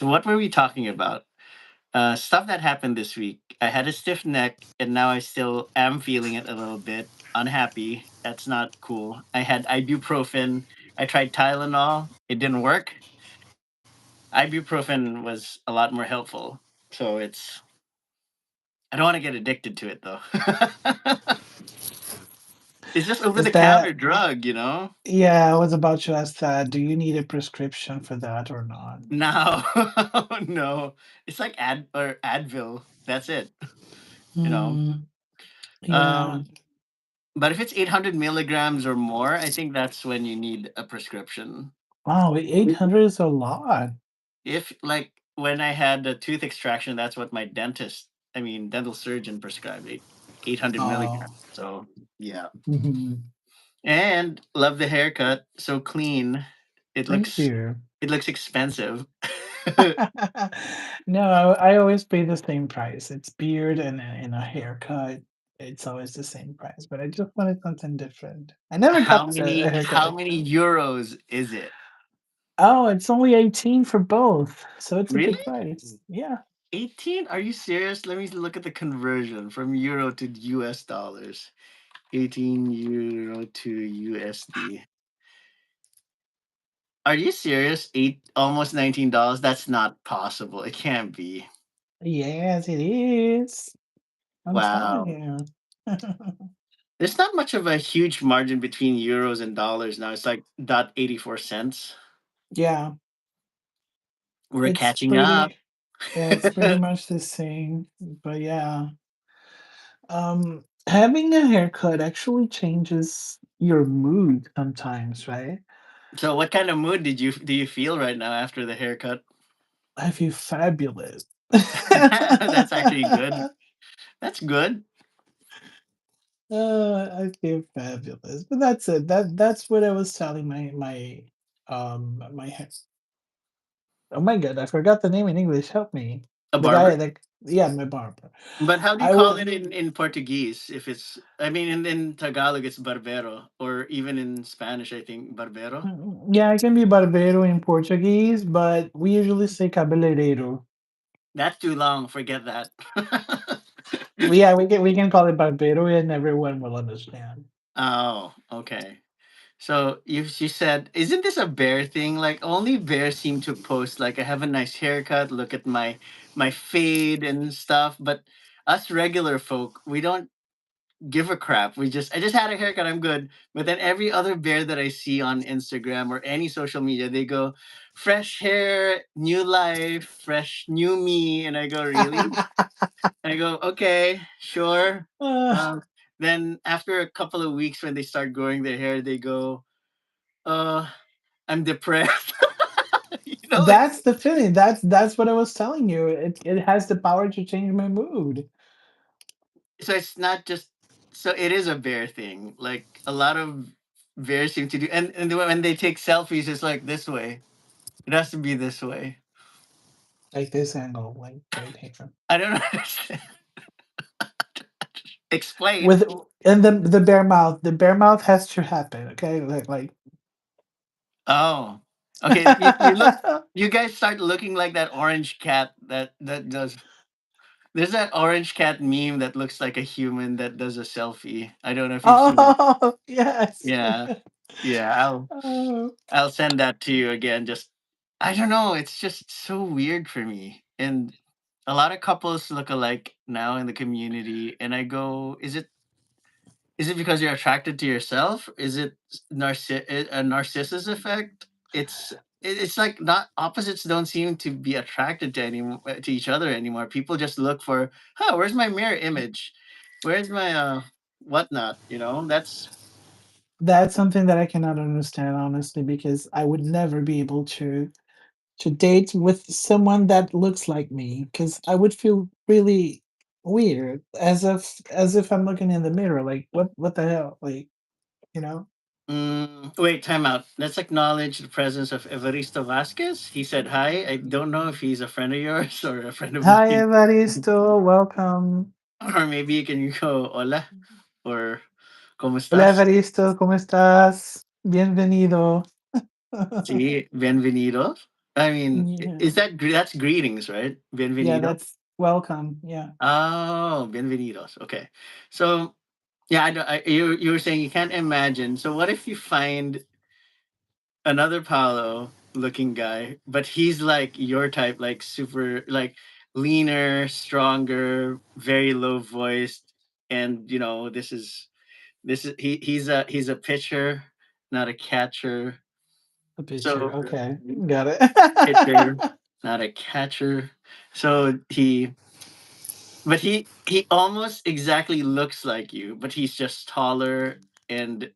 So what were we talking about? Stuff that happened this week. I had a stiff neck, and now I still am feeling it a little bit. Unhappy. That's not cool. I had ibuprofen. I tried Tylenol. It didn't work. Ibuprofen was a lot more helpful. So it's. I don't want to get addicted to it though. It's just over Is the counter that drug, you know. yeah, I was about to ask that. Do you need a prescription for that or not? No, no. It's like Advil. That's it. You know. Hmm. Yeah. Um, But if it's 800 milligrams or more, I think that's when you need a prescription. Wow, 800 is a lot. If, like, when I had the tooth extraction, that's what my dentist, I mean, dental surgeon prescribed 800 Oh. milligrams. So, yeah. Mhm. And love the haircut. So clean. It Thank looks, you. it looks expensive. No, I always pay the same price. It's beard and a haircut. It's always the same price, but I just wanted something different. I never got a haircut How like many euros is it? oh, it's only 18 for both, so it's a Really? good price. Yeah. 18? Are you serious? Let me look at the conversion from euro to US dollars. 18 euro to USD. Are you serious? Almost $19? That's not possible. It can't be. Yes, it is. I'm telling Wow. you. There's not much of a huge margin between euros and dollars now. It's like dot 84 cents. Yeah, We're it's catching up. pretty yeah, it's pretty much the same. But yeah, having a haircut actually changes your mood sometimes, right? So what kind of mood do you feel right now after the haircut? I feel fabulous. That's actually good. That's good. I feel fabulous. But that's it. That's what I was telling my oh my god, I forgot the name in English. Help me. A The guy barber? that yeah, my barber. But how do you I call will it in Portuguese? If it's, I mean, in Tagalog, it's barbero, or even in Spanish, I think barbero. yeah, it can be barbeiro in Portuguese, but we usually say cabeleireiro. That's too long. Forget that. Yeah, we can call it barbeiro and everyone will understand. Oh, okay. So you said, isn't this a bear thing? Like only bears seem to post like I have a nice haircut. Look at my fade and stuff. But us regular folk, we don't give a crap. I just had a haircut, I'm good. But then every other bear that I see on Instagram or any social media, they go, fresh hair, new life, fresh new me. And I go, really? And I go, okay, sure. Uh, Um, then after a couple of weeks when they start growing their hair, they go, uh, I'm depressed. that's It's the feeling. That's what I was telling you. It has the power to change my mood. so it's not just so it is a bear thing. Like a lot of bears seem to do, and when they take selfies, it's like this way. It has to be this way. Like this angle, like right here. I don't understand. Explain. With and the bare mouth. The bare mouth has to happen, okay? Like Oh, okay. You look. You guys start looking like that orange cat that does. There's that orange cat meme that looks like a human that does a selfie. I don't know if you've seen that. oh yes. Yeah, yeah. Oh. I'll send that to you again. Just I don't know. It's just so weird for me. And a lot of couples look alike now in the community, and I go, is it because you're attracted to yourself? Is it a narcissus effect? It's like not opposites don't seem to be attracted to each other anymore. People just look for, huh, where's my mirror image? Where's my whatnot? That's something that I cannot understand honestly because I would never be able to date with someone that looks like me because I would feel really weird as if I'm looking in the mirror like what the hell like you know. Wait, time out. Let's acknowledge the presence of Evaristo Vasquez. He said hi. I don't know if he's a friend of yours or a friend of Hi mine. Evaristo, welcome. Or maybe you can go hola or ¿cómo Hola estás? Evaristo, ¿cómo estás? Bienvenido. Sí, bienvenido. I mean, Yeah. is that that's greetings, right? Yeah, Bienvenido. that's welcome. Yeah. Oh, bienvenidos. Okay. So yeah, you were saying you can't imagine. So what if you find another Paulo looking guy, but he's like your type, like super, like leaner, stronger, very low voiced, and he's a pitcher, not a catcher. A picture. So Okay. Got pitcher, it. not a catcher. So he almost exactly looks like you, but he's just taller and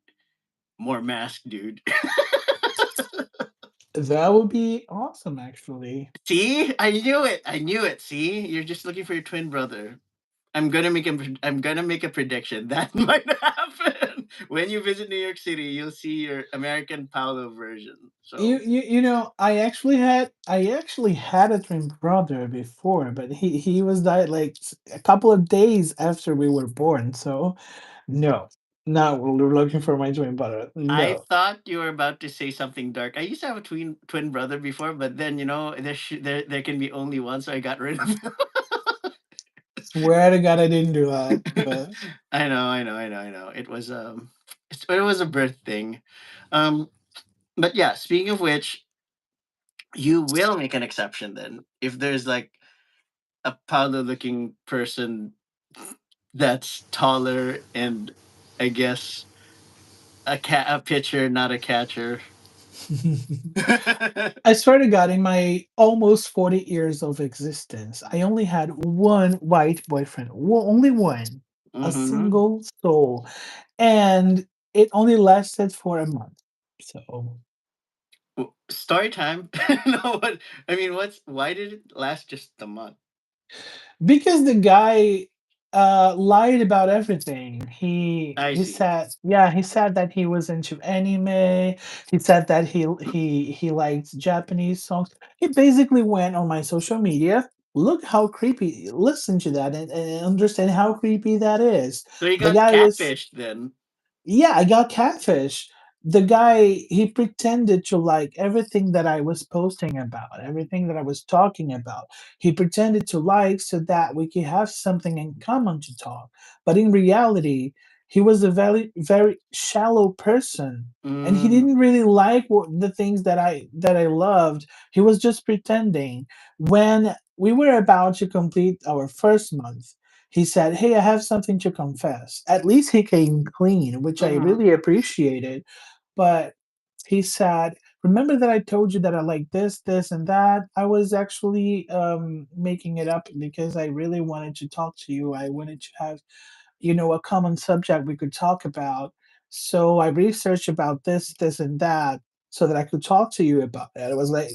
more masked, dude. That would be awesome, actually. See, I knew it. I knew it. See, you're just looking for your twin brother. I'm gonna make a prediction that might happen when you visit New York City. You'll see your American Paulo version. So I actually had a twin brother before, but he was died like a couple of days after we were born. So no, now we're looking for my twin brother. I No, thought you were about to say something dark. I used to have a twin brother before, but then there can be only one, so I got rid of him. swear to God, I didn't do that. But I know. It was a birth thing. Um, but yeah, speaking of which, you will make an exception then if there's like a Paulo looking person that's taller and I guess a pitcher, not a catcher. I swear to God, in my almost 40 years of existence, I only had one white boyfriend. Only one. A hmm single soul. And it only lasted for a month. So Story time. No, what I mean, why did it last just a month? because the guy lied about everything. I He see. said, yeah, he said that he was into anime. He said that he liked Japanese songs. He basically went on my social media. Look how creepy. Listen to that and understand how creepy that is. So you The got guy was catfished then. Yeah, I got catfish. The guy, he pretended to like everything that I was posting about, everything that I was talking about. He pretended to like so that we could have something in common to talk. But in reality, he was a very, very shallow person. And he Mm, didn't really like the things that I loved. He was just pretending. When we were about to complete our first month, he said, "Hey, I have something to confess." At least he came clean, which I mhm. really appreciated. But he said, "Remember that I told you that I like this, this, and that? I was actually making it up because I really wanted to talk to you. I wanted to have, a common subject we could talk about. So I researched about this, this, and that so that I could talk to you about it." I was like,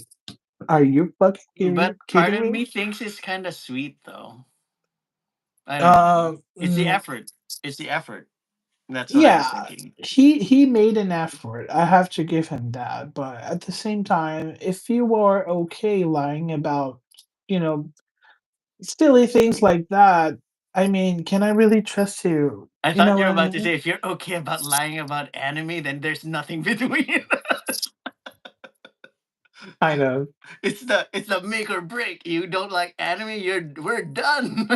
"Are you fucking But part kidding of me?" me thinks it's kind of sweet though. I don't know. Uh, It's the mm, effort. It's the effort. That's what I was Yeah, thinking. he made an effort. I have to give him that. But at the same time, if you are okay lying about, you know, silly things like that, I mean, can I really trust you? I You thought know you what were I about to mean? say if you're okay about lying about anime, then there's nothing between. Kind of. It's the make or break. You don't like anime, we're done.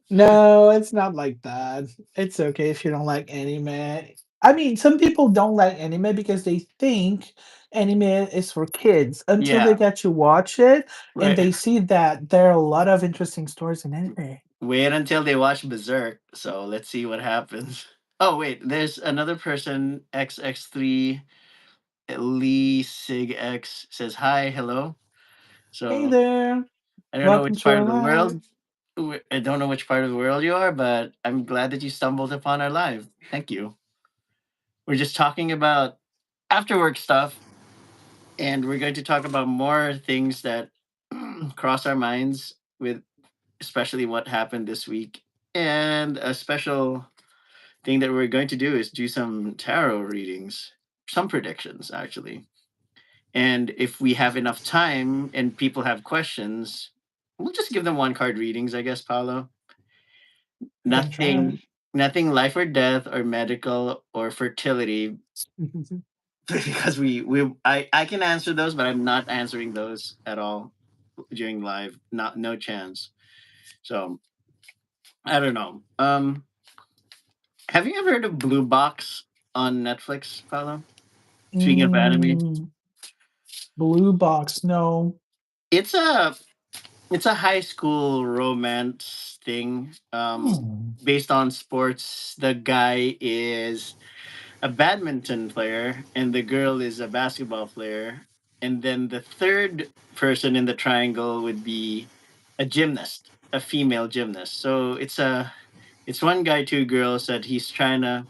No, it's not like that. It's okay if you don't like anime. I mean, some people don't like anime because they think anime is for kids until they Yeah, get to watch it and wait they see that there are a lot of interesting stories in anime. wait until they watch Berserk. So let's see what happens. Oh wait, there's another person XX3 Lee Sig X says hi, hello. Hey So there. I don't know Welcome which to part our of the world. live. I don't know which part of the world you are, but I'm glad that you stumbled upon our live. Thank you. We're just talking about after work stuff, and we're going to talk about more things that cross our minds with especially what happened this week. And a special thing that we're going to do is do some tarot readings, some predictions actually. And if we have enough time and people have questions, we'll just give them one card readings, I guess, Paolo. We can try. Nothing, nothing life or death or medical or fertility. because I can answer those, but I'm not answering those at all during live. Not no chance. So I don't know. Have you ever heard of Blue Box on Netflix, Paulo? Speaking of anime, Mm, Blue Box, no. it's a it's a high school romance thing. Hmm. Based on sports. The guy is a badminton player and the girl is a basketball player, and then the third person in the triangle would be a gymnast, a female gymnast. So it's one guy, two girls that he's trying to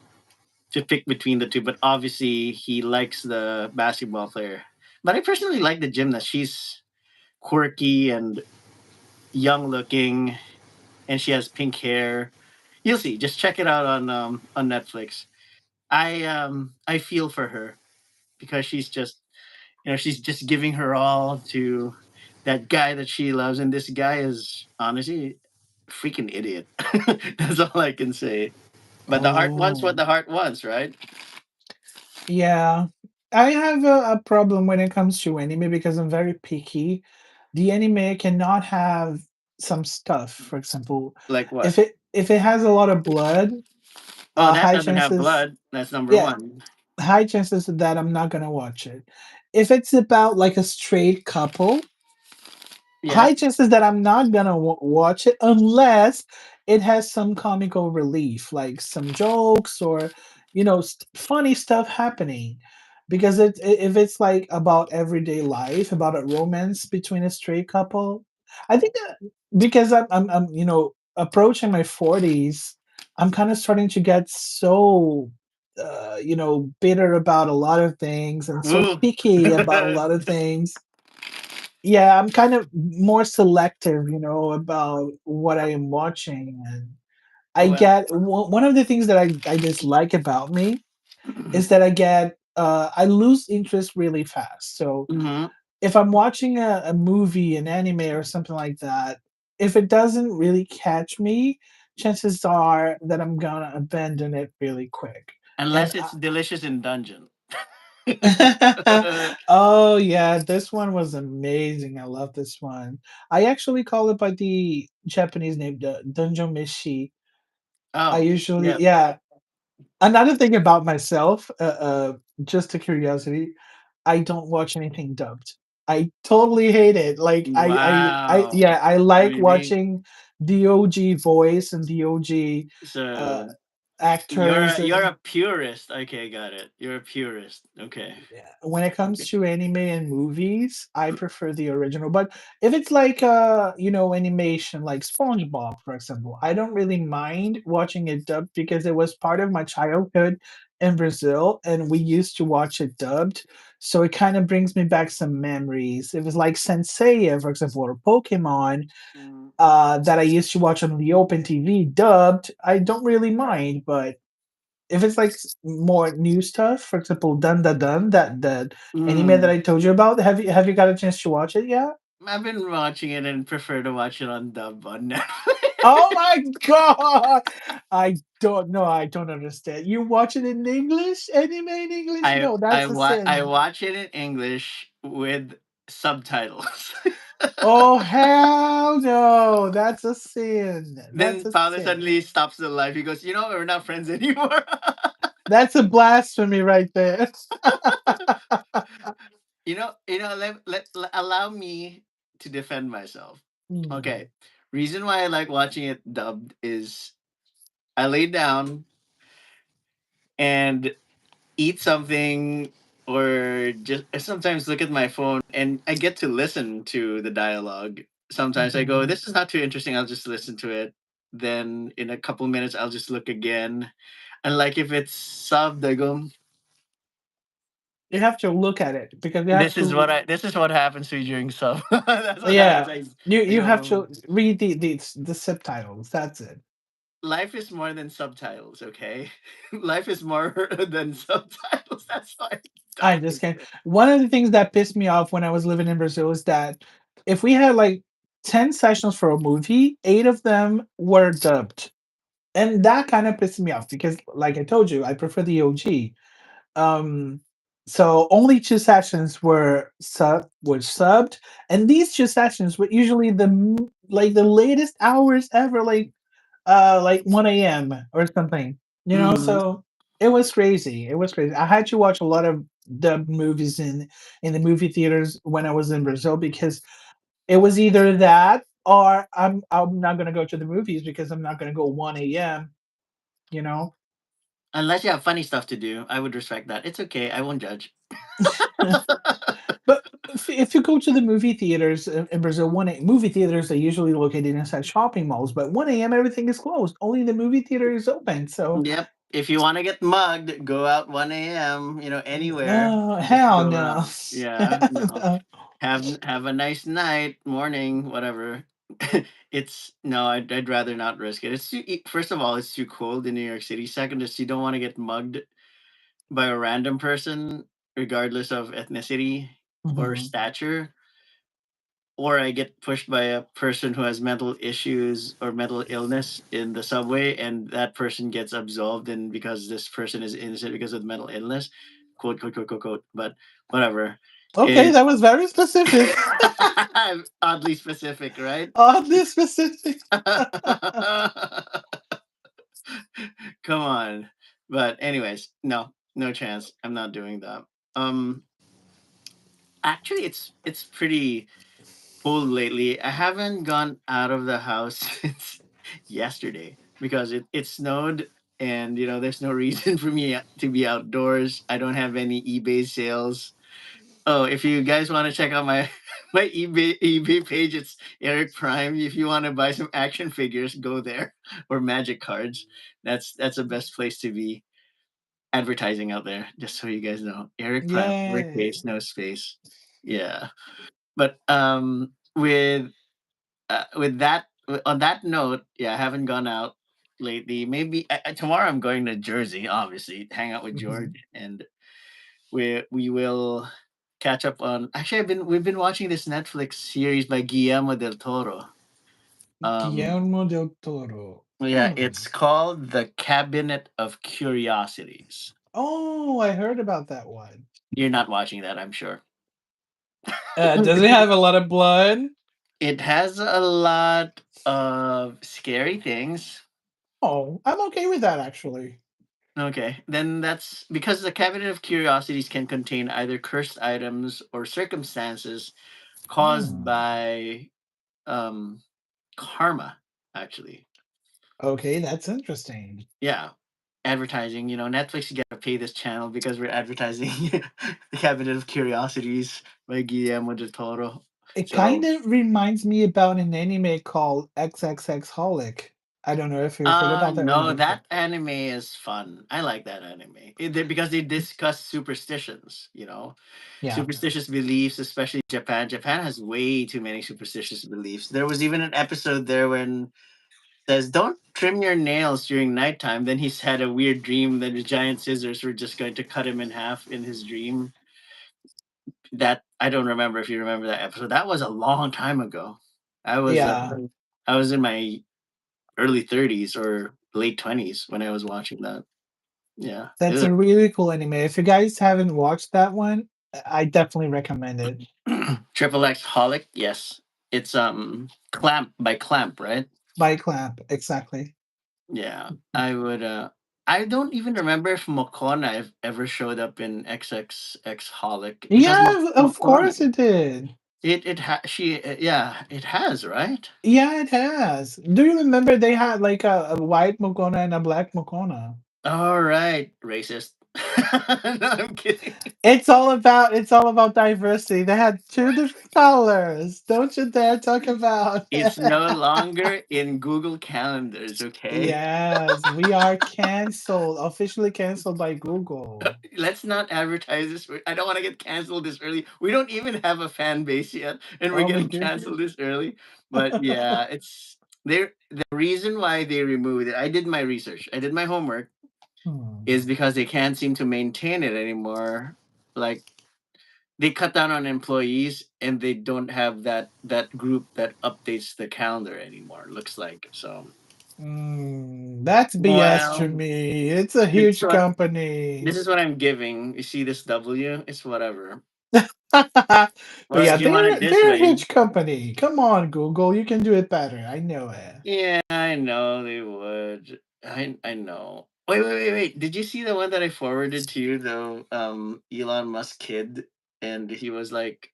pick between the two, but obviously he likes the basketball player. But I personally like the gymnast. She's quirky and young looking, and she has pink hair. You'll see. Just check it out on Netflix. I feel for her because she's just, she's just giving her all to that guy that she loves, and this guy is honestly a freaking idiot. That's all I can say. But the heart wants what Oh, the heart wants, right? yeah. I have a problem when it comes to anime because I'm very picky. The anime cannot have some stuff. For example, Like what? if it has a lot of blood, Oh, that high doesn't have chances, blood. That's number yeah, one. high chances that I'm not gonna watch it. If it's about like a straight couple, Yeah. high chances that I'm not gonna watch it unless it has some comical relief, like some jokes or funny stuff happening. Because if it's like about everyday life, about a romance between a straight couple, I think that because I'm approaching my 40s, I'm kind of starting to get so bitter about a lot of things and so Ooh. picky about a lot of things. Yeah, I'm kind of more selective, about what I am watching, and I Well. get one of the things that I dislike about me is that I lose interest really fast. So Hmm. if I'm watching a movie, an anime, or something like that, if it doesn't really catch me, chances are that I'm gonna abandon it really quick. And Unless it's delicious in dungeon. oh yeah, this one was amazing. I love this one. I actually call it by the Japanese name, the Dungeon Meshi. I Oh, usually, yeah. yeah. Another thing about myself, just a curiosity, I don't watch anything dubbed. I totally hate it. Like Wow. yeah, I like Really? watching the OG voice and the OG uh, So actors. you're a purist. Okay, got it. You're a purist. Okay. Yeah, when it comes Okay. to anime and movies, I prefer the original. But if it's like animation like SpongeBob, for example, I don't really mind watching it dubbed because it was part of my childhood in Brazil and we used to watch it dubbed. So it kind of brings me back some memories. It was like Senseiya, for example, or Pokemon, Mm, that I used to watch on the open TV dubbed. I don't really mind, but if it's like more new stuff, for example, Dun Dun Dun, that anime that mm. I told you about, have you got a chance to watch it yet? I've been watching it and prefer to watch it on dub on Netflix. Oh my god! I don't know. I don't understand. You watch it in English? Anime in English? No, that's a I sin. watch it in English with subtitles. Oh hell no! That's a sin. That's Then a Paulo sin. suddenly stops the live. He goes, we're not friends anymore. That's a blasphemy right there. Allow me to defend myself. Hmm. Okay. Reason why I like watching it dubbed is I lay down and eat something or just sometimes look at my phone and I get to listen to the dialogue. Sometimes I go, Mhm. this is not too interesting. I'll just listen to it. Then in a couple minutes, I'll just look again. And like if it's subbed, I go, You have to look at it because you have to. this is what happens to you during sub. That's what happens. Yeah, you I you have go, to read the subtitles. That's it. life is more than subtitles, okay? Life is more than subtitles. That's why I dub just is can't. One of the things that pissed me off when I was living in Brazil is that if we had like 10 sessions for a movie, 8 of them were dubbed, and that kind of pissed me off because, like I told you, I prefer the OG. Um, So only 2 sessions were subbed, and these 2 sessions were usually like the latest hours ever, like 1 a.m. or something, you know. Mhm. So it was crazy. It was crazy. I had to watch a lot of dubbed movies in the movie theaters when I was in Brazil because it was either that or I'm not gonna go to the movies because I'm not gonna go 1 a.m. You know. Unless you have funny stuff to do, I would respect that. It's okay, I won't judge. But if you go to the movie theaters in Brazil, movie theaters are usually located inside shopping malls, but 1 a.m. everything is closed. Only the movie theater is open. So, Yep. If you wanna get mugged, go out 1 AM, anywhere. no, Just hell go no. out. Yeah, no. No. Have a nice night, morning, whatever. It's no, I'd rather not risk it. First of all, it's too cold in New York City. Second is you don't wanna get mugged by a random person, regardless of ethnicity or Mhm. stature, or I get pushed by a person who has mental issues or mental illness in the subway, and that person gets absolved, and because this person is innocent because of mental illness, quote, quote, quote, quote, quote, but whatever. Okay, It that was very specific. oddly specific, right? Oddly specific. Come on. But anyways, no, no chance. I'm not doing that. Um, actually, it's pretty cold lately. I haven't gone out of the house since yesterday because it snowed, and there's no reason for me to be outdoors. I don't have any eBay sales. Oh, if you guys want to check out my my eBay page, it's Eric Prime. If you want to buy some action figures, go there or magic cards. That's the best place to be advertising out there. Just so you guys know, Eric Prime, Yay. lowercase, no space. Yeah, but on that note, yeah, I haven't gone out lately. Maybe tomorrow I'm going to Jersey, obviously, hang out with George, Mhm. and we will catch up on. Actually, we've been watching this Netflix series by Guillermo del Toro. Um, Guillermo del Toro. yeah, Hmm. it's called The Cabinet of Curiosities. Oh, I heard about that one. You're not watching that, I'm sure. Does it have a lot of blood? It has a lot of scary things. Oh, I'm okay with that actually. Okay, then that's because the Cabinet of Curiosities can contain either cursed items or circumstances caused Hmm. by um, karma, actually. Okay, that's interesting. Yeah, advertising. Netflix, you gotta pay this channel because we're advertising the Cabinet of Curiosities by Guillermo del Toro. It kind So, of reminds me about an anime called XXX Holic. I don't know if you've heard about that one no, before. that anime is fun. I like that anime because they discuss superstitions. Yeah. Superstitious beliefs, especially Japan. Japan has way too many superstitious beliefs. There was even an episode there when says, "Don't trim your nails during nighttime." Then he's had a weird dream that the giant scissors were just going to cut him in half in his dream. That I don't remember if you remember that episode. That was a long time ago. I was uh, Yeah. I was in my early 30s or late 20s when I was watching that. Yeah. That's a really cool anime. If you guys haven't watched that one, I definitely recommend it. Triple X Holic, yes. It's Clamp by Clamp, right? By Clamp, exactly. Yeah. I don't even remember if Mokona ever showed up in XXX Holic because Yeah, of Mokona course it did. yeah, it has, right? Yeah, it has. Do you remember they had like a white Mokona and a black Mokona? All right, racist. No, I'm kidding. It's all about diversity. They had two different colors. Don't you dare talk about. It's no longer in Google Calendars, okay? Yes, we are canceled, officially canceled by Google. Let's not advertise this. I don't want to get canceled this early. We don't even have a fan base yet, and we're Oh my getting goodness. canceled this early. But yeah, it's there. The reason why they removed it, I did my research, I did my homework, Hmm. is because they can't seem to maintain it anymore. Like they cut down on employees, and they don't have that group that updates the calendar anymore. Looks like so. That's BS to Well, me. It's a it's huge what company. this is what I'm giving. You see this W? It's whatever. But Or yeah, if you want it this they're a way, huge company. Come on, Google, you can do it better. I know it. yeah, I know they would. I know. Wait. Did you see the one that I forwarded to you though? Elon Musk kid, and he was like,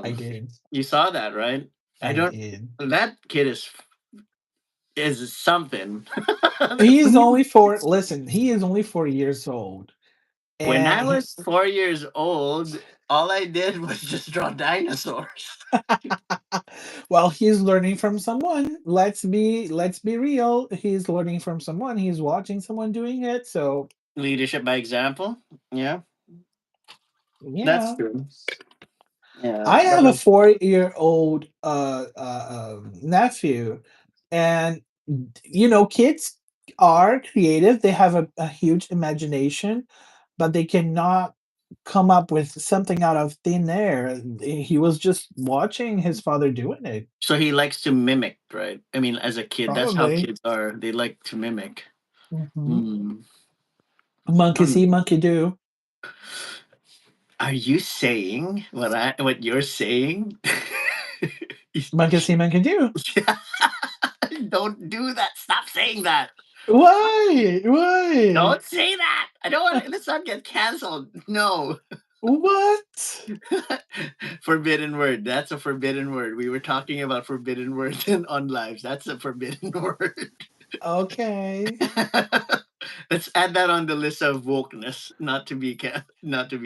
I um, did. you saw that, right? I I don't. did. That kid is something. He That's is only four. Listen, he is only 4 years old, when and I was 4 years old. All I did was just draw dinosaurs. well, he's learning from someone. Let's be real. He's learning from someone. He's watching someone doing it. So Leadership by example. Yeah, that's yeah, true. Yeah, I but have a 4-year-old nephew, and kids are creative. They have a huge imagination, but they cannot come up with something out of thin air. He was just watching his father doing it. so he likes to mimic, right? I mean, as a kid, that's how Probably. kids are. They like to mimic. Hmm. Hmm. Monkey Hmm. see, monkey do. Are you saying what you're saying? Monkey see, monkey do. Don't do that. Stop saying that. Why? Why? Don't say that. I don't want. Let's not get canceled. No. What? Forbidden word. That's a forbidden word. We were talking about forbidden words in on lives. That's a forbidden word. Okay. Let's add that on the list of wokeness, not to be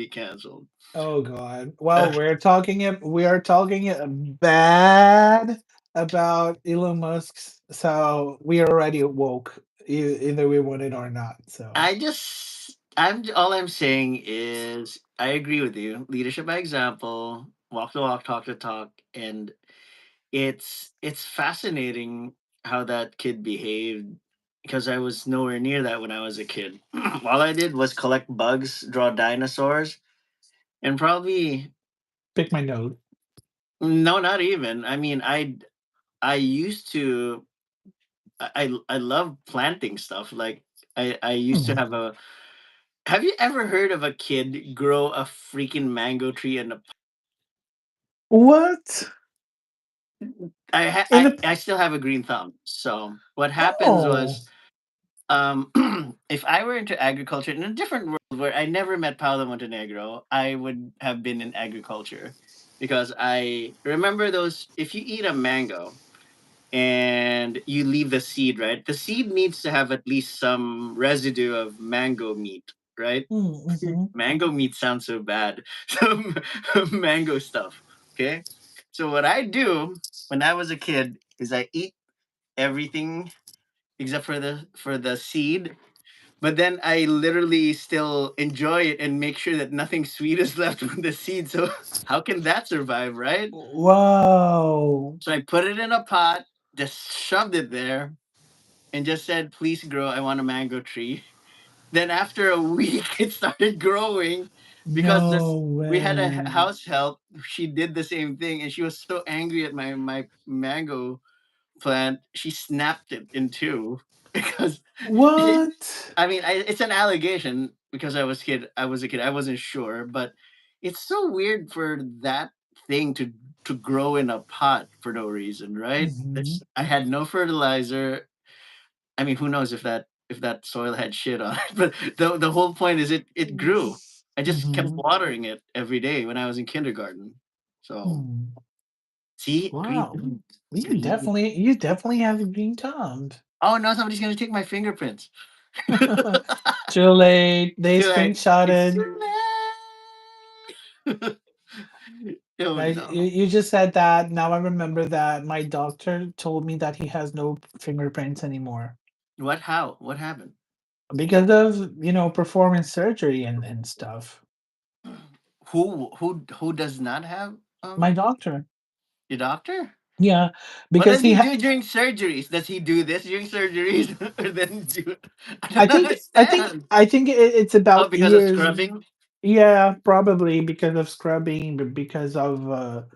canceled. Oh God. Well, we are talking bad about Elon Musk's, so we are already woke, either we want it or not. So All I'm saying is I agree with you. Leadership by example, walk the walk, talk the talk, and it's fascinating how that kid behaved because I was nowhere near that when I was a kid. All I did was collect bugs, draw dinosaurs, and probably pick my nose. no, not even. I mean, I used to I love planting stuff. Like I used to Hmm. have a. Have you ever heard of a kid grow a freaking mango tree in a What in a I still have a green thumb. So what happens oh. was if I were into agriculture in a different world where I never met Paulo Montenegro, I would have been in agriculture because I remember those. If you eat a mango and you leave the seed, right? The seed needs to have at least some residue of mango meat, right? Mm-hmm. Mango meat sounds so bad. Some mango stuff. Okay. So what I do when I was a kid is I eat everything except for the seed. But then I literally still enjoy it and make sure that nothing sweet is left with the seed. So how can that survive, right? Wow. So I put it in a pot, just shoved it there, and just said, "Please grow. I want a mango tree." Then after a week, it started growing because No we had a way. house help. She did the same thing, and she was so angry at my mango plant. She snapped it in two because What? I mean, it's an allegation because I was a kid. I wasn't sure, but it's so weird for that thing to grow in a pot for no reason, right? Hmm. I had no fertilizer. I mean, who knows if that soil had shit on it? But the whole point is it grew. I just kept Hmm. watering it every day when I was in kindergarten. So Hmm. see, green. Wow. Green. You definitely have a green thumb. Oh no, somebody's gonna take my fingerprints. Too late. They You're like, it's screenshotted. too late. Oh no. You just said that. Now I remember that my doctor told me that he has no fingerprints anymore What? How? What happened? because of performance surgery and stuff. Who does not have My doctor. your doctor? Yeah, What because does he do during surgeries? Does he do this during surgeries or then do? I don't understand. I think it's Oh, about because of ears. scrubbing. Yeah, probably because of scrubbing, but because of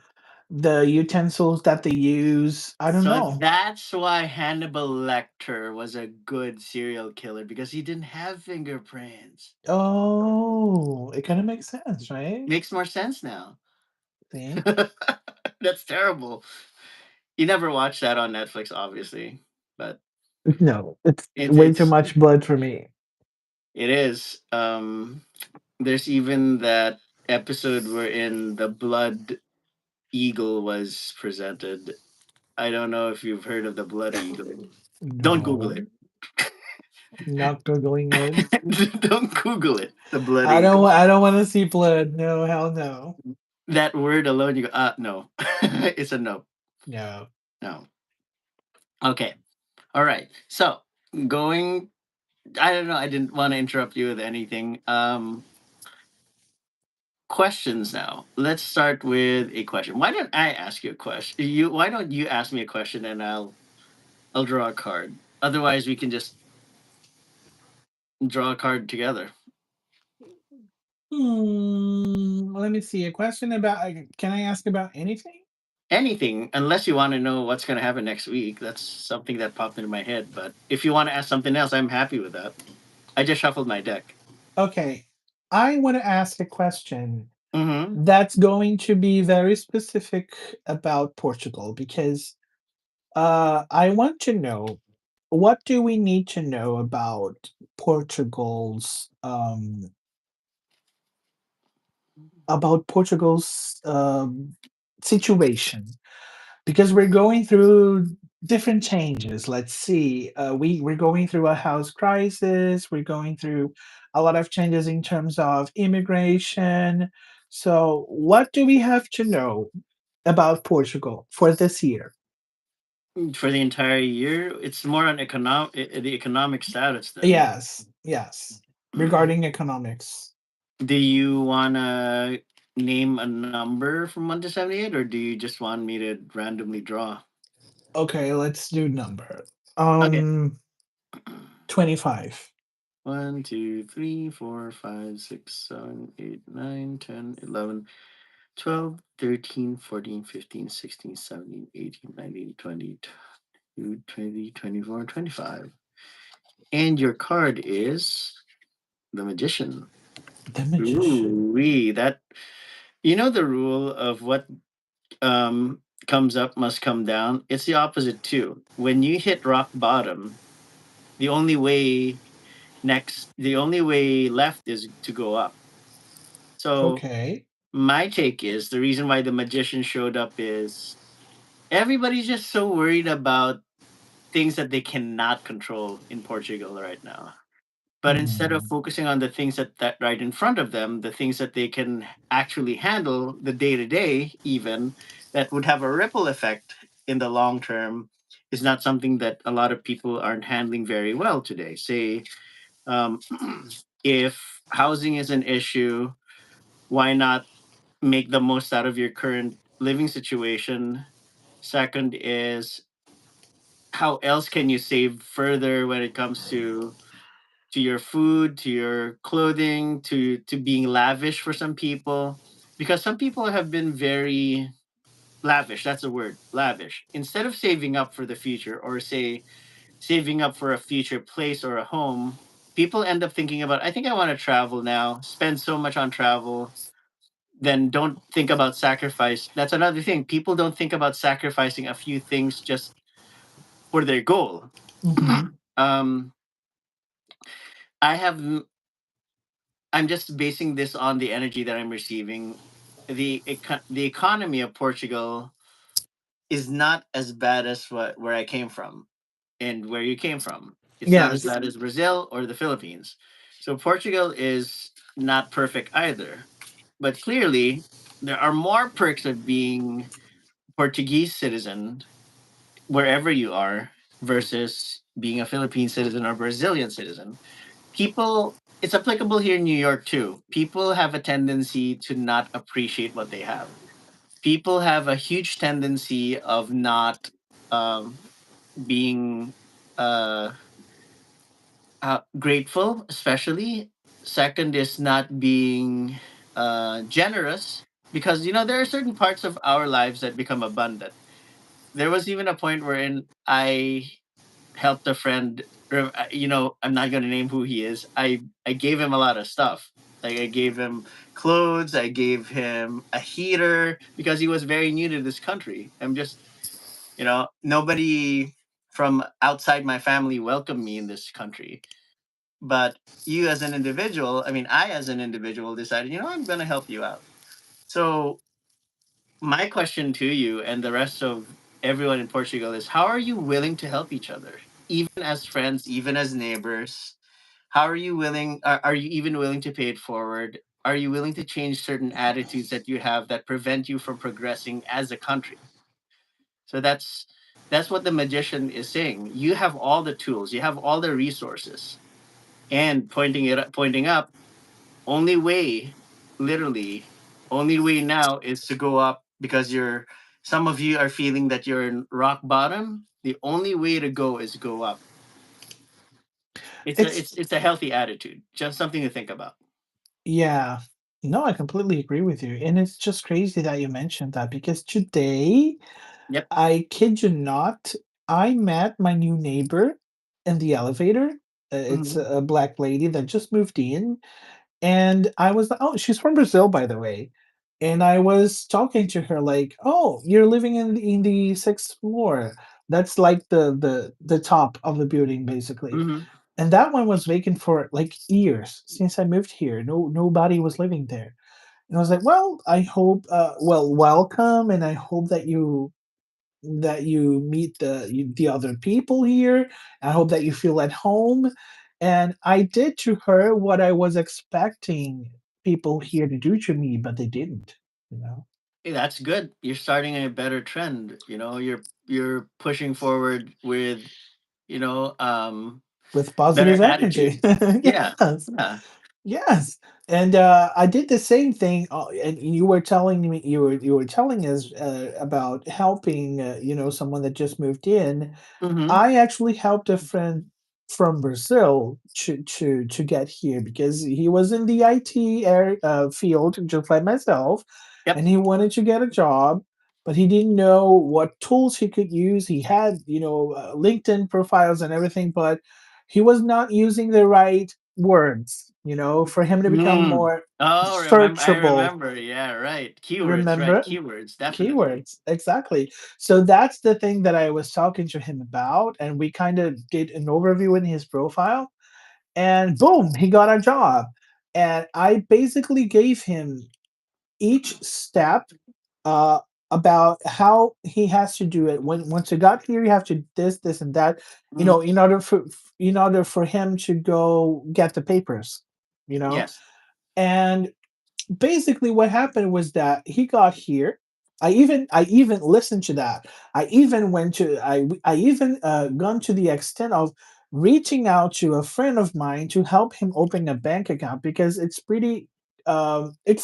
the utensils that they use. I don't So know. that's why Hannibal Lecter was a good serial killer because he didn't have fingerprints. Oh, it kind of makes sense, right? Makes more sense now. See? That's terrible. You never watched that on Netflix, obviously, but No, it's it's way too it's much blood for me. it is. There's even that episode wherein the blood eagle was presented. I don't know if you've heard of the blood eagle. Don't Google No, it. not googling it. Don't Google it. The blood I don't. eagle. I don't want to see blood. No, hell no. That word alone, you go, no. It's a no. No. No. Okay. All right. So going, I don't know. I didn't want to interrupt you with anything. Questions now. Let's start with a question. Why don't I ask you a question? Why don't you ask me a question and I'll draw a card. Otherwise, we can just draw a card together. Let me see. A question about. Can I ask about anything? Anything, unless you want to know what's going to happen next week. That's something that popped into my head. But if you want to ask something else, I'm happy with that. I just shuffled my deck. Okay. I want to ask a question Mm-hmm. that's going to be very specific about Portugal because I want to know what do we need to know Portugal's um Portugal's situation because we're going through different changes. Let's see, we're going through a house crisis. We're going through a lot of changes in terms of immigration. So, what do we have to know about Portugal for this year? For the entire year, it's more on the economic status then. Yes, yes. Regarding economics. Do you wanna name a number from 1 to 78, or do you just want me to randomly draw? Okay, let's do number. Okay. 25. 1, 2, 3, 4, 5, 6, 7, 8, 9, 10, 11, 12, 13, 14, 15, 16, 17, 18, 19, 20, 20, 24, 25. And your card is the Magician. The magician. Ooh, that you know the rule of what comes up must come down. It's the opposite too. When you hit rock bottom, the only way the only way left is to go up. So Okay. my take is the reason why the magician showed up is everybody's just so worried about things that they cannot control in Portugal right now. But instead of Hmm. focusing on the things that right in front of them, the things that they can actually handle, the day to day, even that would have a ripple effect in the long term, is not something that a lot of people aren't handling very well today. Say, um, if housing is an issue, why not make the most out of your current living situation? Second is, how else can you save further when it comes to your food, to your clothing, to being lavish for some people, because some people have been very lavish. That's the word, lavish. Instead of saving up for the future, or say saving up for a future place or a home, people end up thinking about, I think I want to travel now, spend so much on travel, then don't think about sacrifice. That's another thing. People don't think about sacrificing a few things just for their goal. Hmm. um, I have I'm just basing this on the energy that I'm receiving. The economy of Portugal is not as bad as where I came from and where you came from. It's not as Yes. bad as Brazil or the Philippines. So Portugal is not perfect either. But clearly, there are more perks of being Portuguese citizen wherever you are versus being a Philippine citizen or Brazilian citizen. People, it's applicable here in New York too. People have a tendency to not appreciate what they have. People have a huge tendency of not um, being uh, grateful, especially. Second is not being generous. because there are certain parts of our lives that become abundant. There was even a point wherein I helped a friend. I'm not going to name who he is. I gave him a lot of stuff. Like I gave him clothes, I gave him a heater because he was very new to this country. Nobody from outside my family welcomed me in this country. But you as an individual, I mean, I as an individual decided, I'm going to help you out. So my question to you and the rest of everyone in Portugal is, how are you willing to help each other? Even as friends, even as neighbors, how are you willing? Are you even willing to pay it forward? Are you willing to change certain attitudes that you have that prevent you from progressing as a country? So that's what the magician is saying. You have all the tools, you have all the resources, and pointing up. Only way, literally, only way now is to go up because you're. Some of you are feeling that you're in rock bottom. The only way to go is go up. It's a It's it's it's a healthy attitude. Just something to think about. Yeah. No, I completely agree with you. And it's just crazy that you mentioned that because today, Yep. I kid you not, I met my new neighbor in the elevator. It's Hmm. a black lady that just moved in. And I was like, oh, she's from Brazil, by the way. And I was talking to her like, oh, you're living in the sixth floor. That's like the top of the building, basically. Hmm. And that one was vacant for like years since I moved here. Nobody was living there. And I was like, well, I hope, well, welcome, and I hope that you meet the other people here. I hope that you feel at home. And I did to her what I was expecting people here to do to me, but they didn't. You know, Hey, that's good. You're starting a better trend. You're pushing forward with you know um with better positive energy. attitude. Yeah. Yes. Yeah. Yes, and I did the same thing. And you were telling me you were telling us about helping, someone that just moved in. Hmm. I actually helped a friend from Brazil to get here because he was in the IT field just like myself, Yep. and he wanted to get a job, but he didn't know what tools he could use. He had LinkedIn profiles and everything, but he was not using the right words, for him to become Mm. more Oh, remember? I searchable. remember. Yeah, right. Keywords, right? Remember? Keywords, definitely. Keywords, exactly. So that's the thing that I was talking to him about, and we kind of did an overview in his profile, and boom, he got a job. And I basically gave him each step uh, about how he has to do it. Once you got here, you have to this, and that. Hmm. In order for him to go get the papers, you know. Yes. And basically what happened was that he got here. I even listened to that. I even gone to the extent of reaching out to a friend of mine to help him open a bank account because it's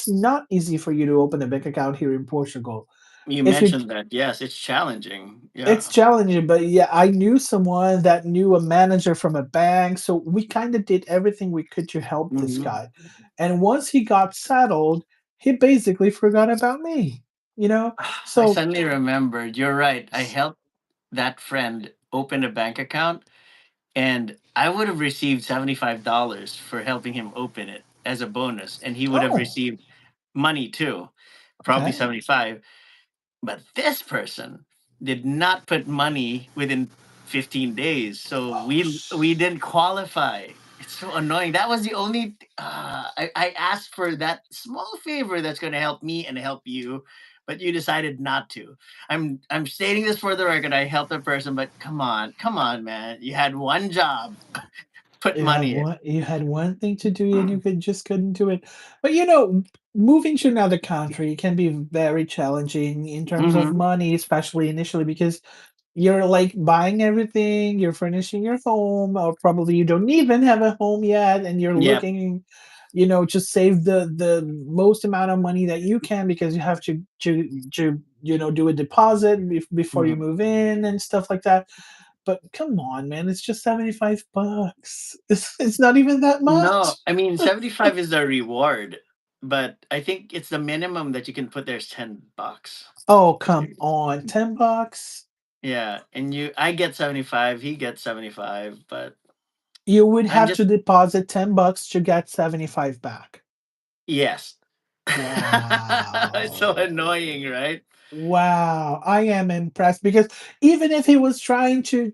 not easy for you to open a bank account here in Portugal. You If you mentioned that. Yes, it's challenging. It's Yeah. challenging, but yeah, I knew someone that knew a manager from a bank, so we kind of did everything we could to help this Hmm. guy. And once he got settled, he basically forgot about me, you know? I So, suddenly remembered. You're right. I helped that friend open a bank account, and I would have received $75 for helping him open it as a bonus, and he would have oh, received money too, probably okay. 75. But this person did not put money within 15 days. So Oh, we didn't qualify. It's so annoying. That was the only I asked for that small favor that's going to help me and help you, but you decided not to. I'm stating this for the record. I helped a person, but come on, man. You had one job. Put money you had one thing to do and you in. couldn't do it. But moving to another country can be very challenging in terms of Hmm. money, especially initially because you're like buying everything, you're furnishing your home, or probably you don't even have a home yet, and you're Yep. looking, to save the most amount of money that you can because you have to do a deposit before you Mhm. move in and stuff like that. But come on, man, it's just $75. It's not even that much. No, I mean 75 is the reward. but I think it's the minimum that you can put there is $10. Oh, come on, $10? Yeah, and I get 75, he gets 75, but You would I'm have just to deposit $10 to get 75 back. yes. It's so Wow. annoying, right? Wow, I am impressed because even if he was trying to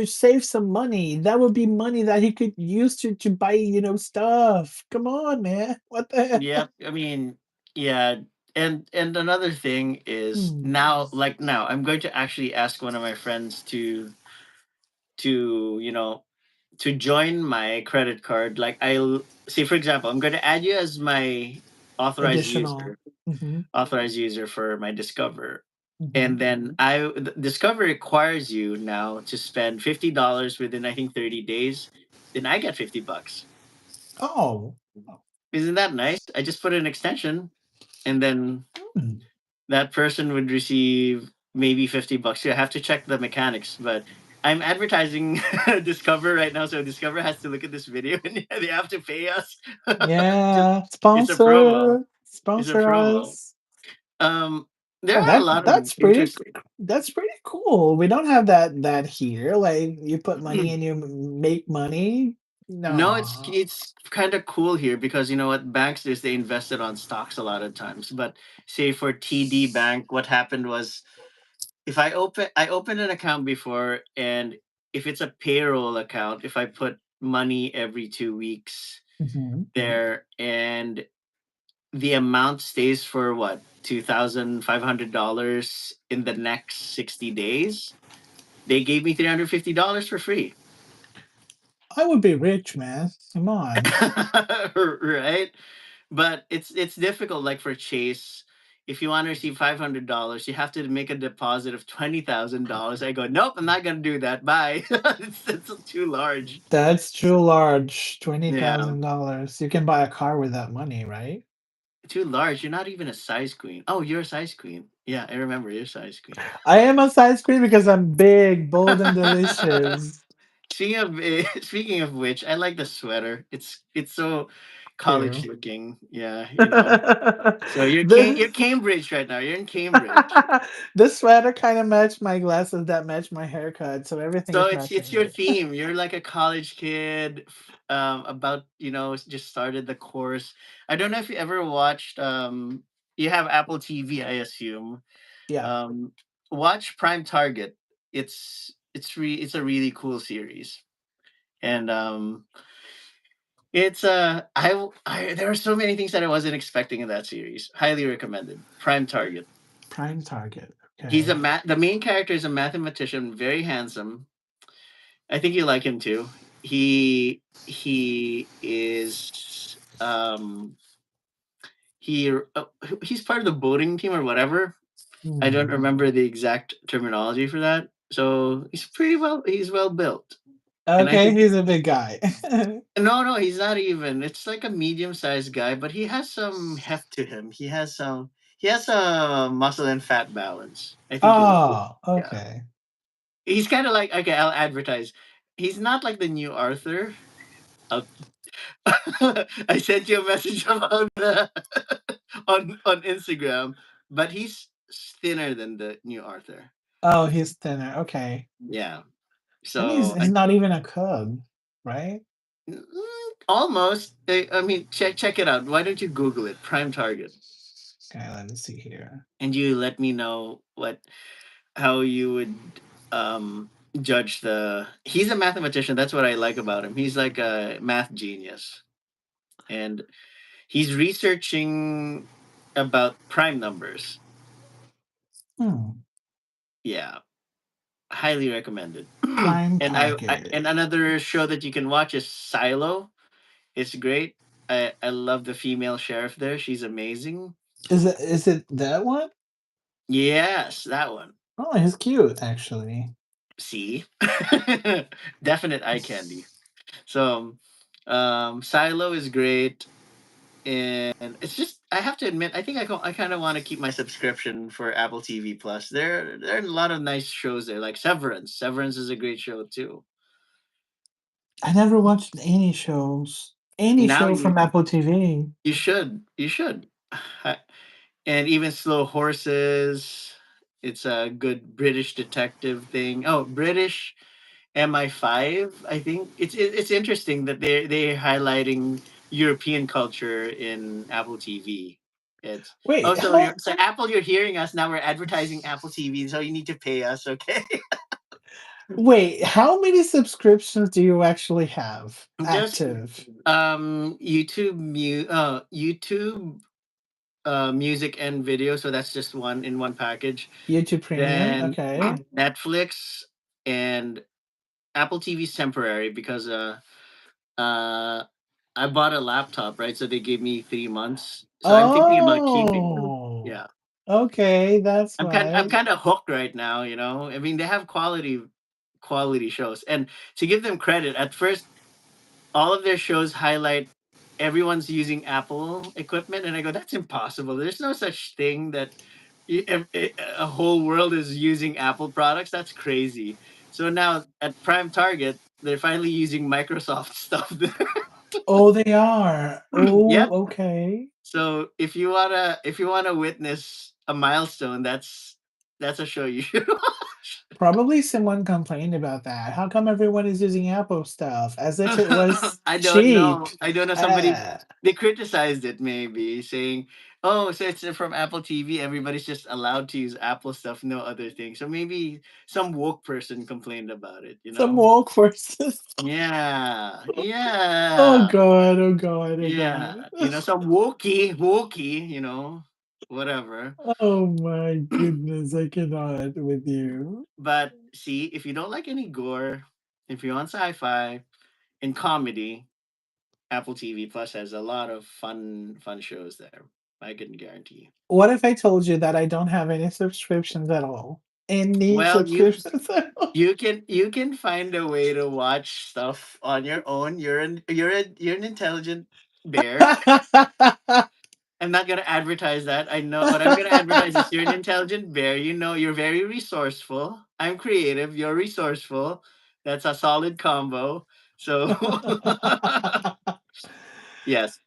save some money, that would be money that he could use to buy, stuff. Come on, man. What the Yep. I mean, yeah. And another thing is Hmm, now I'm going to actually ask one of my friends to to join my credit card. Like I'll say, for example, I'm going to add you as my authorized additional. user, Mhm, authorized user for my Discover. mhm. And then Discover requires you now to spend $50 within I think 30 days. Then I get $50. Oh. Isn't that nice? I just put an extension, and then Hmm. that person would receive maybe $50. Yeah, I have to check the mechanics, but I'm advertising Discover right now, so Discover has to look at this video and they have to pay us. Just Yeah, it's a promo. It's a sponsor promo. us. Um, there Oh, are a lot of interesting. that's pretty cool. We don't have that here. Like you put money and you make money. No, No. it's kind of cool here because you know what banks is they invested on stocks a lot of times. But say for TD Bank, what happened was if I opened an account before, and if it's a payroll account, if I put money every 2 weeks Mhm. there, and the amount stays for what $2,500 in the next 60 days, they gave me $350 for free. I would be rich, man. Come on. Right? But it's difficult. Like for Chase, if you want to receive $500, you have to make a deposit of $20,000. I go, nope, I'm not gonna do that. Bye. It's too large. That's too large. Yeah, $20,000. You can buy a car with that money, right? too large. You're not even a size queen. Oh, you're a size queen. Yeah, I remember you're a size queen. I am a size queen because I'm big, bold, and delicious. Speaking of which, I like the sweater. It's so college Too. looking. Yeah, you know. So you're The Cambridge right now. You're in Cambridge. the sweater kind of matched my glasses that match my haircut, so everything So is it's matching your here. theme. You're like a college kid, about just started the course. I don't know if you ever watched. You have Apple TV, I assume. Yeah, Um, Watch Prime Target. It's a really cool series, and it's there are so many things that I wasn't expecting in that series. Highly recommended. Prime Target. prime target. He's Okay. the main character is a mathematician, very handsome. I think you like him too. He is he's part of the boating team or whatever. I don't Hmm. remember the exact terminology for that. So he's well built. And I Okay, think he's a big guy. no, he's not even. It's like a medium-sized guy, but he has some heft to him. He has a muscle and fat balance. I think you would. Oh, Yeah. okay. He's kind of like okay, I'll advertise. He's not like the new Arthur. I'll I sent you a message about on Instagram, but he's thinner than the new Arthur. Oh, he's thinner. Okay. Yeah. And So he's not even a cub, right? almost. I mean, check it out. Why don't you Google it? Prime Target, Okay, let me see here. and you let me know how you would judge the. He's a mathematician. That's what I like about him. He's like a math genius, and he's researching about prime numbers. Hmm. Yeah, highly recommended. Prime And target. another show that you can watch is Silo. It's great. I love the female sheriff there. She's amazing. Is it that one? Yes, that one. Oh, he's cute actually. See, definite eye candy. So, Silo is great, and it's just I have to admit I think I kind of want to keep my subscription for Apple TV Plus. There are a lot of nice shows there, like Severance. Severance is a great show too. I never watched any shows. Any Now show from Apple TV. you should. You should. And even Slow Horses. It's a good British detective thing. Oh, British MI5. I think it's interesting that they're highlighting European culture in Apple TV. It's Wait, so you're so Apple, you're hearing us now. We're advertising Apple TV, so you need to pay us, okay? how many subscriptions do you actually have Just active? YouTube music and video, so that's just one in one package. YouTube Premium, Then okay. Netflix and Apple TV's temporary because uh I bought a laptop, right? So they gave me 3 months. So I'm thinking about keeping them. Oh, Yeah. okay, that's I'm why. kind of hooked right now, I mean, they have quality shows. And to give them credit, at first all of their shows highlight everyone's using Apple equipment, and I go, that's impossible. There's no such thing that a whole world is using Apple products. That's crazy. So now at Prime Target, they're finally using Microsoft stuff there. Oh, they are. Yep. Oh, okay. So if you wanna witness a milestone, that's a show you should watch. Probably someone complained about that. How come everyone is using Apple stuff as if it was I don't cheap? know. I don't know. Somebody Uh, they criticized it, maybe saying, "Oh, so it's from Apple TV. Everybody's just allowed to use Apple stuff, no other thing." So maybe some woke person complained about it. some woke person. Yeah, Oh yeah, god, oh god, oh yeah. god. Some wokey. Whatever. Oh my goodness, I cannot with you. But see, if you don't like any gore, if you want sci-fi and comedy, Apple TV Plus has a lot of fun shows there. I can guarantee. What if I told you that I don't have any subscriptions at all? Any Well, you subscriptions at all? you can find a way to watch stuff on your own. You're an intelligent bear. I'm not gonna advertise that. I know what I'm gonna advertise is you're an intelligent bear. You're very resourceful. I'm creative. You're resourceful. That's a solid combo. So yes.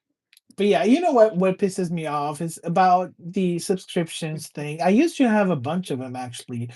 But yeah, you know what pisses me off is about the subscriptions thing. I used to have a bunch of them actually.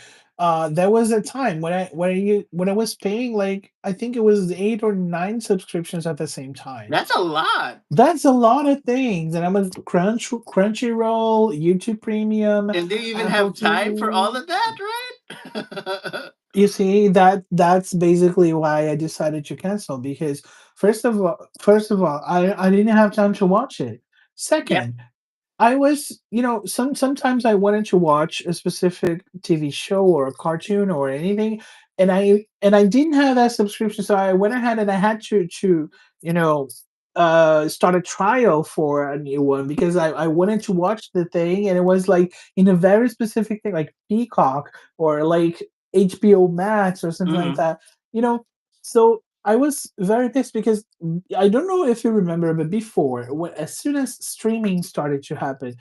There was a time when I was paying like I think it was 8 or 9 subscriptions at the same time. That's a lot. That's a lot of things, and I was Crunchyroll, YouTube Premium, And do you even Apple have time for TV. all of that, right? You see, that's basically why I decided to cancel because first of all, I didn't have time to watch it. Yep. Second, I was, sometimes I wanted to watch a specific TV show or a cartoon or anything, and I didn't have that subscription, so I went ahead and I had to you know start a trial for a new one because I wanted to watch the thing, and it was like in a very specific thing like Peacock or like HBO Max or something like Mhm. that. You know, so I was very pissed because I don't know if you remember, but before, as soon as streaming started to happen,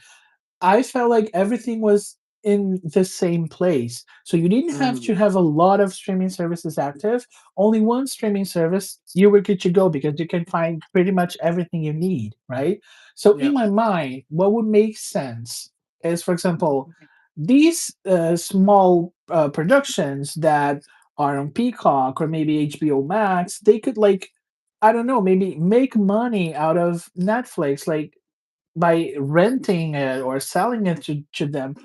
I felt like everything was in the same place. So you didn't have to Mhm. have a lot of streaming services active. Only one streaming service, you were good to go because you can find pretty much everything you need, right? So in Yep. my mind, what would make sense is, for example, these small productions that are on Peacock or maybe HBO Max, they could like, I don't know, maybe make money out of Netflix, like by renting it or selling it to them,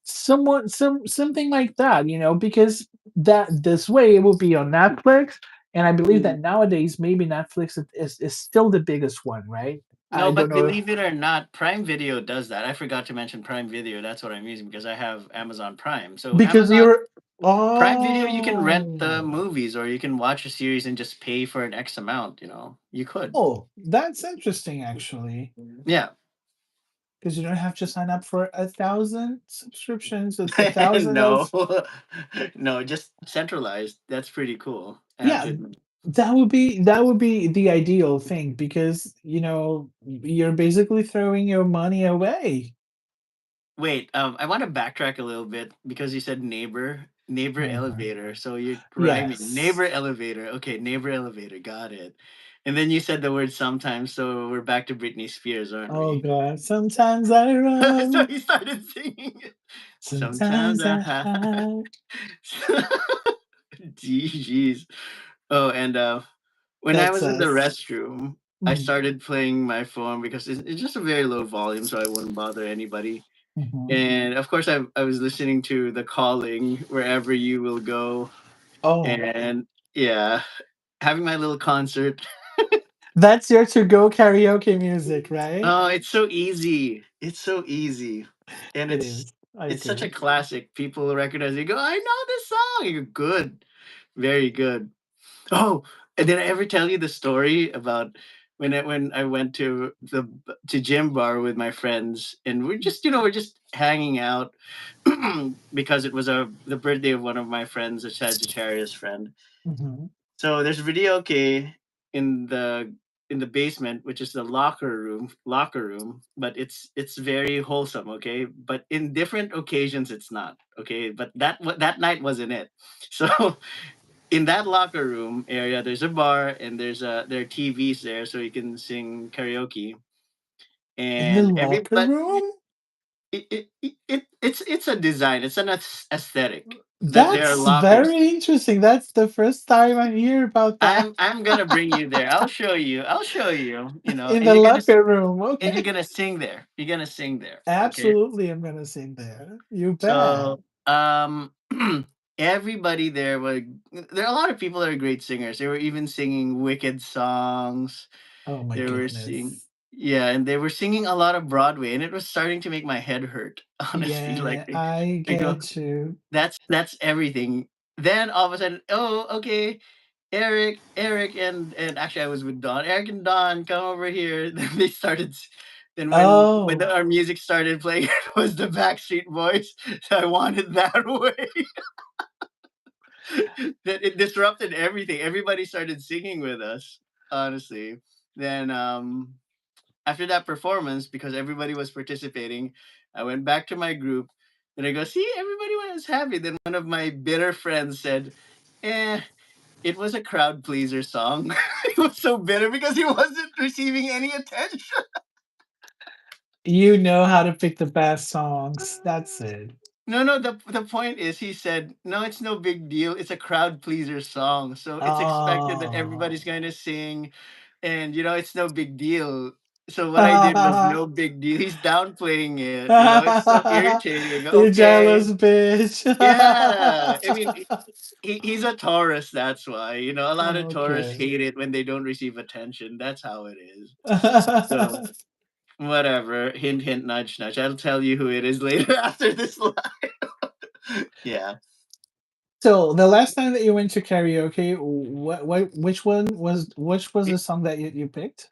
something like that, because that this way it will be on Netflix, and I believe Mhm. that nowadays maybe Netflix is still the biggest one, right? I No, don't but know. believe it or not, Prime Video does that. I forgot to mention Prime Video. That's what I'm using because I have Amazon Prime. So Because Amazon you're Prime Video, you can rent the oh movies or you can watch a series and just pay for an X amount. You could. oh that's interesting actually, Yeah. because you don't have to sign up for 1,000 subscriptions, a thousand No, of. no, just centralized. That's pretty cool. Yeah, Actually. that would be the ideal thing because, you're basically throwing your money away. Wait, I want to backtrack a little bit because you said neighbor Neighbor. elevator. So you're rhyming. Yes. Neighbor elevator. Okay, neighbor elevator. Got it. And then you said the word sometimes, so we're back to Britney Spears, aren't Oh we? god, sometimes I So run, he started singing it. Sometimes sometimes I I hide. hide. Jeez. Oh, and when I That's was in the us. restroom, I Mm, started playing my phone because it's just a very low volume, so I wouldn't bother anybody. mhm. And of course, I was listening to The Calling, Wherever You Will Go, Oh, and yeah, having my little concert. that's your to-go karaoke music, right? Oh, it's so easy. It's so easy. And It is. I it's such a agree. classic. People recognize it, go, I know this song. You go, good. Very good. Oh, and did I ever tell you the story about when I went to gym bar with my friends and we're just we're just hanging out because it was the birthday of one of my friends, a Sagittarius friend. Mhm. So there's video okay in the basement, which is the locker room, but it's very wholesome, okay? But in different occasions it's not, okay? But that night wasn't it. So in that locker room area, there's a bar and there are TVs there, so you can sing karaoke. In the And locker everybody, room? it's a design, it's an aesthetic that there are That's lockers. very interesting. That's the first time I hear about that. I'm gonna bring you there. I'll show you. I'll show you. In And the locker room, you're okay. gonna sing there. You're gonna sing there. Okay. Absolutely, I'm gonna sing there. You bet. So everybody there are a lot of people that are great singers. They were even singing wicked songs. Oh my They were singing, goodness. yeah, and they were singing a lot of Broadway, and it was starting to make my head hurt. Honestly, like Yeah, I I go, get you. that's everything. Then all of a sudden, oh, okay, Eric, and actually I was with Don. Eric and Don, come over here. Then they started. Then when Oh. our music started playing, it was the Backstreet Boys. So I wanted that way. That it disrupted everything. Everybody started singing with us. Honestly, then after that performance, because everybody was participating, I went back to my group and I go, see, everybody was happy. Then one of my bitter friends said, eh, it was a crowd pleaser song. He was so bitter because he wasn't receiving any attention. You know how to pick the best songs. That's it. No, no, the point is he said, no, it's no big deal. It's a crowd pleaser song. So it's expected that everybody's Oh. going to sing and it's no big deal. So what I did was no big deal. He's downplaying it. It's so irritating. I go, You okay. jealous bitch. Yeah. I mean, he's a Taurus, that's why. A lot of Taurus Okay. hate it when they don't receive attention. That's how it is. So whatever. Hint, hint, nudge, nudge. I'll tell you who it is later after this live. Yeah. So, the last time that you went to karaoke, which was the It, song that you picked?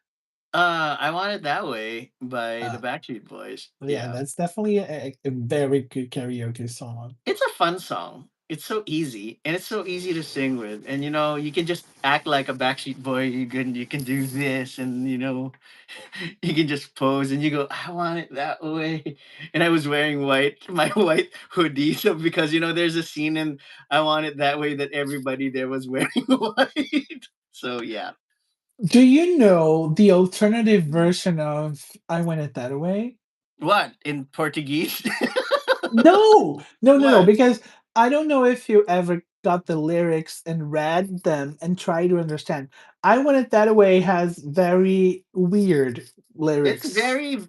I Want It That Way by the Uh, Backstreet Boys. yeah, Yeah. that's definitely a very good karaoke song. It's a fun song. It's so easy and it's so easy to sing with. And you can just act like a Backstreet Boy. You can do this and you can just pose and you go, I want it that way. And I was wearing my white hoodie. So because there's a scene in I Want It That Way that everybody there was wearing white. So yeah. Do you know the alternative version of "I Want It That Way"? What? In Portuguese? No! No, no, no, What? because I don't know if you ever got the lyrics and read them and try to understand. "I Want It That Way" has very weird lyrics.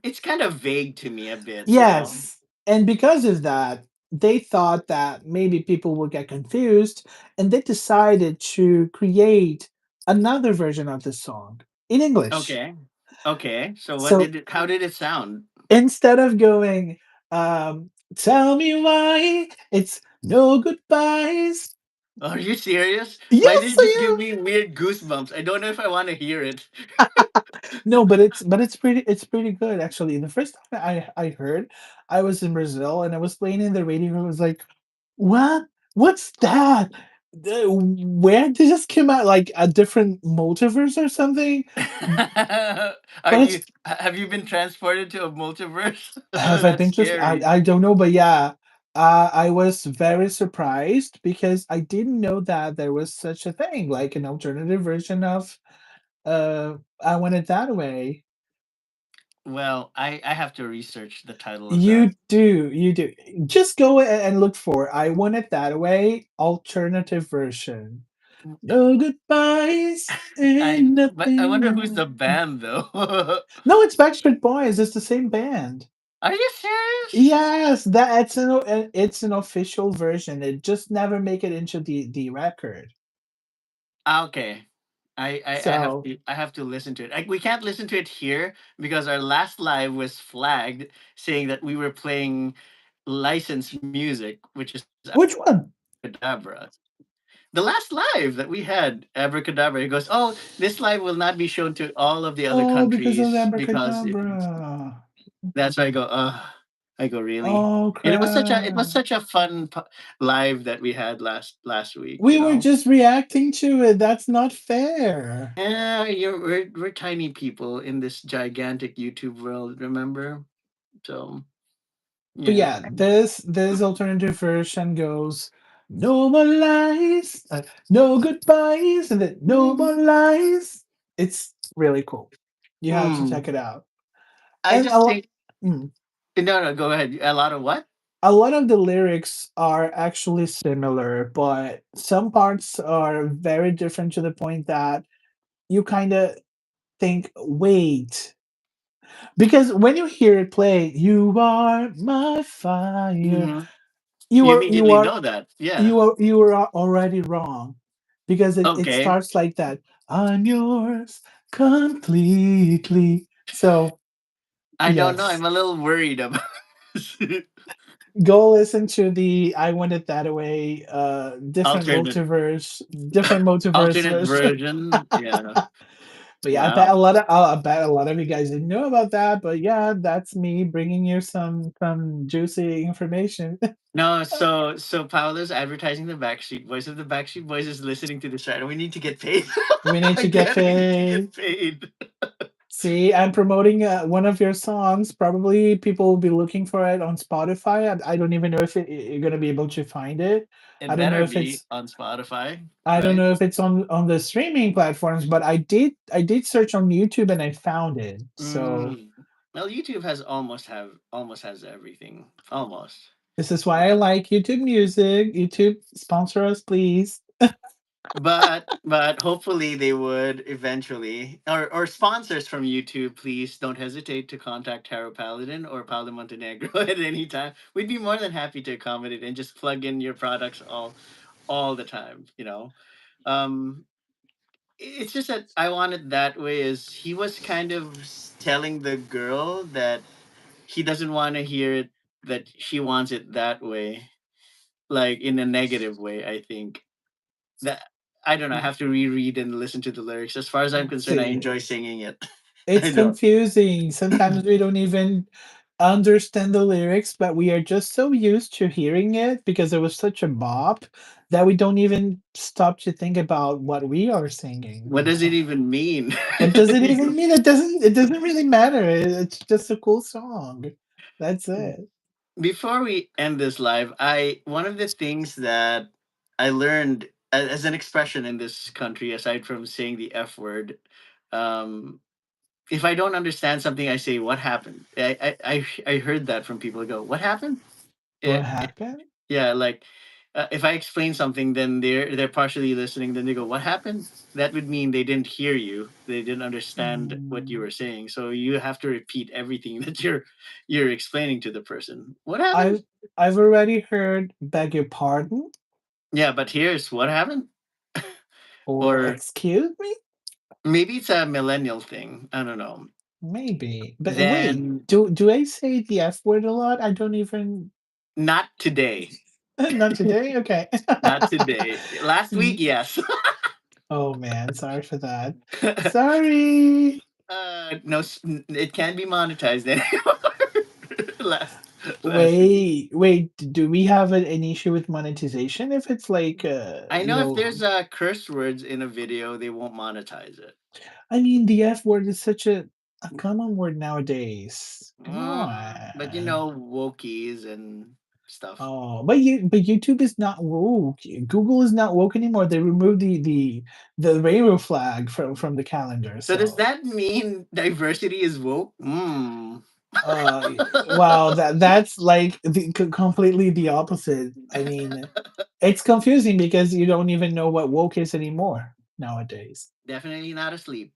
It's kind of vague to me a bit. Yes, and because of that, they thought that maybe people would get confused, and they decided to create another version of the song in English. Okay. Okay. So So how did it sound? instead of going, "Tell me why it's no goodbyes." Are you serious? Why did Yes, you just give I me weird goosebumps? I don't know if I want to hear it. am. No, but it's pretty good actually. The first time I heard, I was in Brazil and I was playing in the radio and I was like, "What? What's that? Where did this come out? Like a different multiverse or something?" Are But it's have you been transported to a multiverse? have I That's been to? scary. I don't know, but yeah, I was very surprised because I didn't know that there was such a thing like an alternative version of. I Want It That Way. Well, I have to research the title of that. You do, you do. Just go and look for I Want It That Way alternative version. No goodbyes and But I nothing wonder who's more. the band though. No, it's Backstreet Boys. It's the same band. Are you serious? Yes, it's an official version. It just never make it into the record. Ah, okay. So, I have to listen to it. Like we can't listen to it here because our last live was flagged saying that we were playing licensed music, which is which one? Abracadabra. The last live that we had, Abracadabra, he goes, "Oh, this live will not be shown to all of the other Oh, because of countries because Abracadabra. that's why I go, I go really." Oh And it was crap. such a fun live that we had last week, We you were know. just reacting to it. That's not fair. Yeah, we're tiny people in this gigantic YouTube world, remember? So But yeah. yeah, this alternative version goes no more lies, no goodbyes, and then no more Mm. lies. It's really cool. You have to check Mm. it out. I And a just lot, think no, go ahead. A lot of what? a lot of the lyrics are actually similar, but some parts are very different to the point that you kind of think, wait, because when you hear it play, you are my fire. Hmm. You You are you immediately are know that. Yeah. you are already wrong because it Okay. starts like that. I'm yours completely. So I don't know. yes, I'm a little worried about this. go listen to the I Want It That Way alternate different multiverse alternate version. version. Yeah. But yeah, Wow. I bet a lot of you guys didn't know about that. But yeah, that's me bringing you some juicy information. No, so Paolo's advertising the Backstreet Boys. If the Backstreet Boys is listening to this right, we need to get paid. We need to get Again, we need to paid. get paid. See, I'm promoting one of your songs. Probably people will be looking for it on Spotify. I don't even know if you're gonna be able to find it. I It don't know better if be it's on Spotify, I don't right? know if it's on the streaming platforms, but I did search on YouTube and I found it. So Mm. Well, YouTube has almost has everything. Almost. this is why I like YouTube Music. YouTube sponsor us, please. But hopefully they would eventually, or sponsors from YouTube, please don't hesitate to contact Tarot Paladin or Paladin Montenegro at any time. We'd be more than happy to accommodate and just plug in your products all the time, you know. Um it's just that I want it that way is he was kind of telling the girl that he doesn't want to hear it, that she wants it that way, like in a negative way, I think. That I don't know. I have to reread and listen to the lyrics. As far as I'm concerned, I See, enjoy singing it. it's I don't. confusing. Sometimes we don't even understand the lyrics, but we are just so used to hearing it because it was such a bop that we don't even stop to think about what we are singing. What does it even mean? What does it You- even mean? It doesn't really matter. It's just a cool song. That's it. Before we end this live, I one of the things that I learned as an expression in this country, aside from saying the F word, um, if I don't understand something, I say, "What happened?" I heard that from people. Go, "What happened?" What Eh, happened? Yeah, like if I explain something, then they're partially listening. Then they go, "What happened?" That would mean they didn't hear you. They didn't understand what you Mm, were saying. So you have to repeat everything that you're explaining to the person. What happened? I've I've already heard beg your pardon Yeah, but here's what happened. or Or excuse me. maybe it's a millennial thing. I don't know. Maybe. But wait, Then do I say the F word a lot? I don't even not today. not today? Okay. Not today. Last week, Mm. yes. Oh man, sorry for that. Sorry. No, it can't be monetized anymore. last last week. Wait, do we have an issue with monetization if it's like I you know if know, there's curse words in a video, they won't monetize it. I mean the F word is such a common word nowadays. Come But you on. know, wokies and stuff. Oh, but YouTube is not woke. Google is not woke anymore. They removed the rainbow flag from the calendar. So does So, that mean diversity is woke? wow, that's like completely the opposite. I mean, it's confusing because you don't even know what woke is anymore nowadays. Definitely not asleep.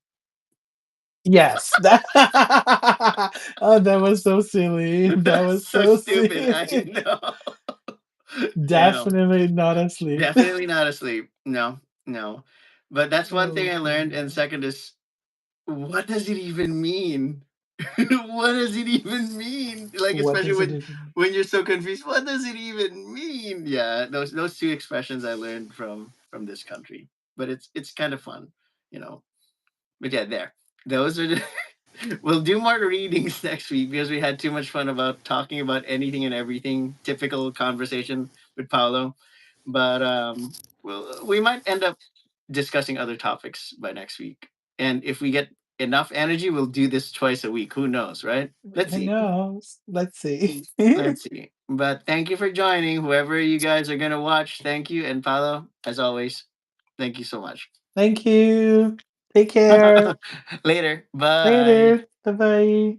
Yes, that oh, that was so silly. That That's was so so stupid. I silly. know. Damn. Definitely not asleep. Definitely not asleep. No, no. But that's one thing Oh I my learned. And god. second is, what does it even mean? What does it even mean? Like, What especially does it even when you're so confused, what does it even mean? Yeah, those two expressions I learned from this country. But it's kind of fun, you know. But yeah, there. Those are the we'll do more readings next week because we had too much fun about talking about anything and everything. Typical conversation with Paulo. But we might end up discussing other topics by next week. And if we get enough energy, we'll do this twice a week. Who knows, right? Let's who see. knows? Let's see. Let's see. But thank you for joining. Whoever you guys are gonna watch, thank you. And Paulo, as always, thank you so much. Thank you. Take care. Later. Bye. Later. Bye bye.